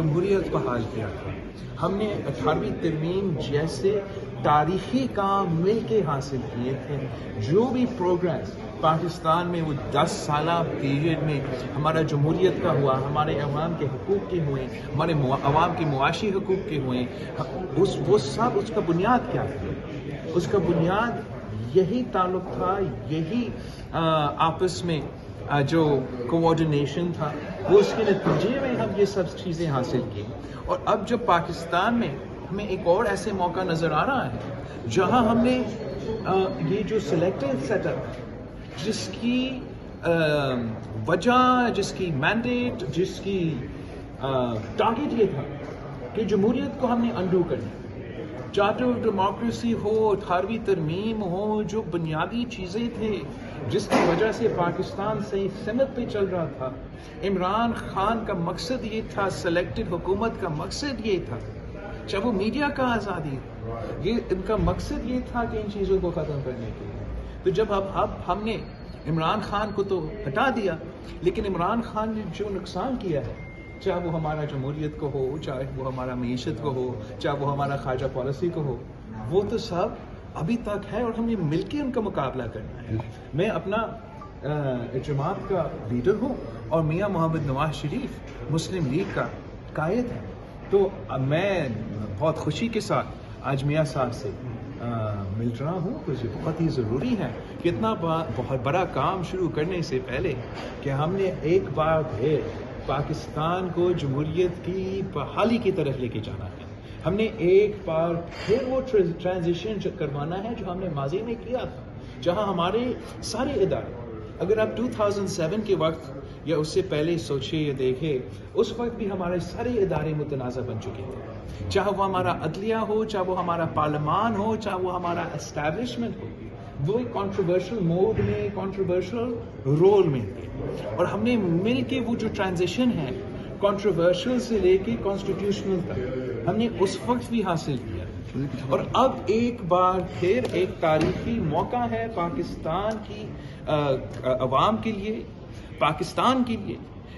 جمہوریت بحال کیا تھا. ہم نے 18ویں ترمیم جیسے تاریخی کام مل کے حاصل کیے تھے. جو بھی پروگریس پاکستان میں وہ 10 سالہ پیریڈ میں ہمارا جمہوریت کا ہوا، ہمارے عوام کے حقوق کے ہوئے، ہمارے عوام کے معاشی حقوق کے ہوئے، وہ سب اس کا بنیاد کیا تھا؟ اس کا بنیاد یہی تعلق تھا، یہی آپس میں جو کوآرڈینیشن تھا، وہ اس کے نتیجے میں ہم یہ سب چیزیں حاصل کی. اور اب جب پاکستان میں ہمیں ایک اور ایسے موقع نظر آ رہا ہے جہاں ہم نے یہ جو سلیکٹڈ سیٹ اپ، جس کی وجہ، جس کی مینڈیٹ، جس کی ٹارگیٹ یہ تھا کہ جمہوریت کو ہم نے انڈو کرنا، چارٹر آف ڈیموکریسی ہو، 18ویں ترمیم ہو، جو بنیادی چیزیں تھے جس کی وجہ سے پاکستان صحیح سمت پہ چل رہا تھا. عمران خان کا مقصد یہ تھا، سلیکٹڈ حکومت کا مقصد یہ تھا، چاہے وہ میڈیا کا آزادی، یہ ان کا مقصد یہ تھا کہ ان چیزوں کو ختم کرنے کے لیے. تو جب اب ہم نے عمران خان کو تو ہٹا دیا، لیکن عمران خان نے جو نقصان کیا ہے، چاہے وہ ہمارا جمہوریت کو ہو، چاہے وہ ہمارا معیشت کو ہو، چاہے وہ ہمارا خارجہ پالیسی کو ہو، وہ تو سب ابھی تک ہے اور ہم نے مل کے ان کا مقابلہ کرنا ہے. میں اپنا جماعت کا لیڈر ہوں اور میاں محمد نواز شریف مسلم لیگ کا قائد ہے، تو میں بہت خوشی کے ساتھ آج میاں صاحب سے مل رہا ہوں. مجھے بہت ہی ضروری ہے کہ اتنا بہت بڑا کام شروع کرنے سے پہلے کہ ہم نے ایک بار پھر پاکستان کو جمہوریت کی بحالی کی طرف لے کے جانا ہے. ہم نے ایک بار پھر وہ ٹرانزیشن کروانا ہے جو ہم نے ماضی میں کیا تھا، جہاں ہمارے سارے ادارے، اگر آپ 2007 کے وقت یا اس سے پہلے سوچے یا دیکھے، اس وقت بھی ہمارے سارے ادارے متنازع بن چکے تھے، چاہے وہ ہمارا عدلیہ ہو، چاہے وہ ہمارا پارلیمان ہو، چاہے وہ ہمارا اسٹیبلشمنٹ ہو، وہ ایک کنٹروورشل موڈ میں، کنٹروورشل رول میں تھے. اور ہم نے مل کے وہ جو ٹرانزیشن ہے کنٹروورشل سے لے کے کانسٹیٹیوشنل تک، ہم نے اس وقت بھی حاصل کیا. اور اب ایک بار پھر ایک تاریخی موقع ہے پاکستان کی عوام کے لیے، پاکستان کے لیے،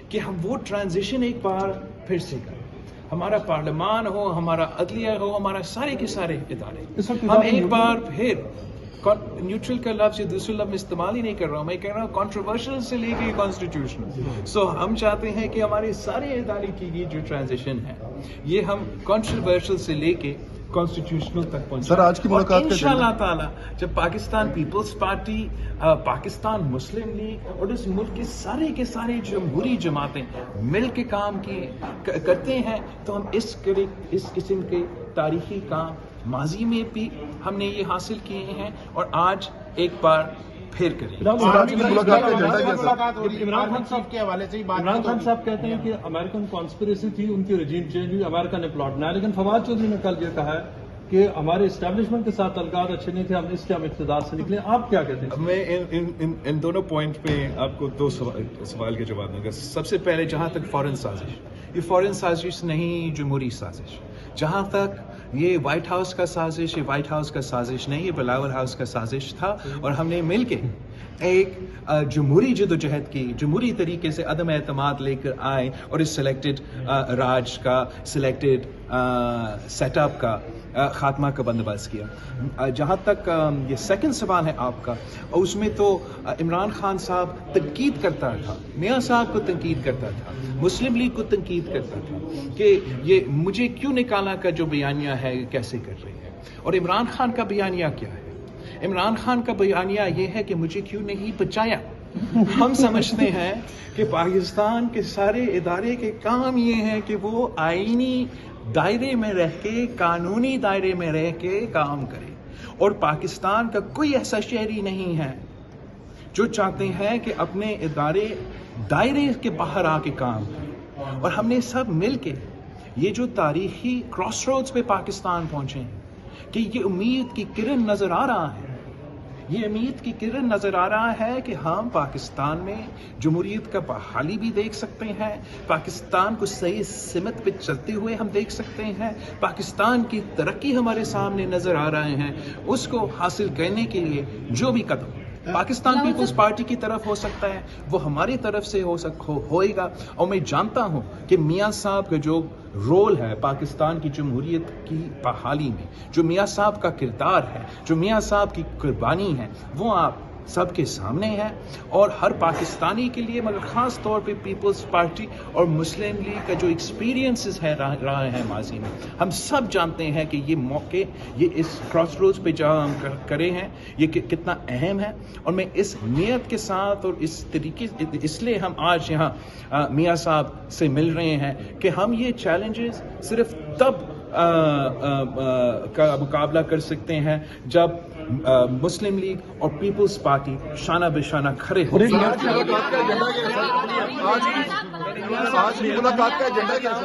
کہ ہم وہ ٹرانزیشن ایک بار پھر سے کریں. ہمارا پارلیمان ہو، ہمارا عدلیہ ہو، ہمارا سارے کے سارے ادارے، ہم ایک بار پھر نیوٹرل کا لفظ یا دوسرے لفظ استعمال ہی نہیں کر رہا ہوں، میں کہہ رہا ہوں کنٹروورشل سے لے کے کانسٹیٹیوشنل. سو ہم چاہتے ہیں کہ ہمارے سارے ادارے کی یہ جو ٹرانزیشن ہے، یہ ہم کنٹروورشل سے لے کے کانسٹیٹیوشنل تک پہنچے. سر آج کی ملاقات ان شاء اللہ تعالیٰ جب پاکستان پیپلز پارٹی، پاکستان مسلم لیگ اور اس ملک کے سارے جمہوری جماعتیں مل کے کام کرتے ہیں، تو ہم اس قسم کے تاریخی کام ماضی میں بھی ہم نے یہ حاصل کیے ہیں اور آج ایک بار پھر کریں. عمران خان صاحب کہتے ہیں کہ امریکن کانسپریسی تھی، ان کی رجیم چینج ہوئی، امریکہ نے پلاٹ بنایا، لیکن فواد چودھری نے کل یہ کہا ہے کہ ہمارے اسٹیبلشمنٹ کے ساتھ تعلقات اچھے نہیں تھے، اس سے ہم اقتدار سے نکلے. آپ کیا کہتے ہیں؟ میں ان دونوں پوائنٹ پہ آپ کو دو سوال کے جواب دوں گا. سب سے پہلے جہاں تک فورن سازش، یہ فورن سازش نہیں، جمہوری سازش. جہاں تک یہ وائٹ ہاؤس کا سازش، یہ وائٹ ہاؤس کا سازش نہیں، یہ بلاول ہاؤس کا سازش تھا. اور ہم نے مل کے ایک جمہوری جدوجہد کی، جمہوری طریقے سے عدم اعتماد لے کر آئے اور اس سلیکٹڈ راج کا، سلیکٹڈ سیٹ اپ کا خاتمہ کا بندوبست کیا. جہاں تک یہ سیکنڈ سوال ہے آپ کا، اور اس میں تو عمران خان صاحب تنقید کرتا تھا، میاں صاحب کو تنقید کرتا تھا، مسلم لیگ کو تنقید کرتا تھا کہ یہ مجھے کیوں نکالا کا جو بیانیہ ہے کیسے کر رہی ہے. اور عمران خان کا بیانیہ کیا ہے؟ عمران خان کا بیانیہ یہ ہے کہ مجھے کیوں نہیں بچایا. ہم سمجھتے ہیں کہ پاکستان کے سارے ادارے کے کام یہ ہے کہ وہ آئینی دائرے میں رہ کے، قانونی دائرے میں رہ کے کام کرے. اور پاکستان کا کوئی ایسا شہری نہیں ہے جو چاہتے ہیں کہ اپنے ادارے دائرے کے باہر آ کے کام کریں. اور ہم نے سب مل کے یہ جو تاریخی کراس روڈز پہ پاکستان پہنچے ہیں کہ یہ امید کی کرن نظر آ رہا ہے، یہ امید کی کرن نظر آ رہا ہے کہ ہم پاکستان میں جمہوریت کا بحالی بھی دیکھ سکتے ہیں، پاکستان کو صحیح سمت پہ چلتے ہوئے ہم دیکھ سکتے ہیں، پاکستان کی ترقی ہمارے سامنے نظر آ رہے ہیں. اس کو حاصل کرنے کے لیے جو بھی قدم پاکستان پیپلز پارٹی کی طرف ہو سکتا ہے وہ ہماری طرف سے ہوئے گا. اور میں جانتا ہوں کہ میاں صاحب کا جو رول ہے پاکستان کی جمہوریت کی بحالی میں، جو میاں صاحب کا کردار ہے، جو میاں صاحب کی قربانی ہے، وہ آپ سب کے سامنے ہے، اور ہر پاکستانی کے لیے، مگر خاص طور پہ پیپلز پارٹی اور مسلم لیگ کا جو ایکسپیرینسز ہے رہے ہیں ماضی میں، ہم سب جانتے ہیں کہ یہ موقع، یہ اس کراس روڈز پہ جہاں ہم کرے ہیں، یہ کتنا اہم ہے، اور میں اس نیت کے ساتھ اور اس طریقے، اس لیے ہم آج یہاں میاں صاحب سے مل رہے ہیں کہ ہم یہ چیلنجز صرف تب کا مقابلہ کر سکتے ہیں جب مسلم لیگ اور پیپلز پارٹی شانہ بہ شانہ کھڑے ہو۔ آج کی ملاقات کا ایجنڈا کیا ہے؟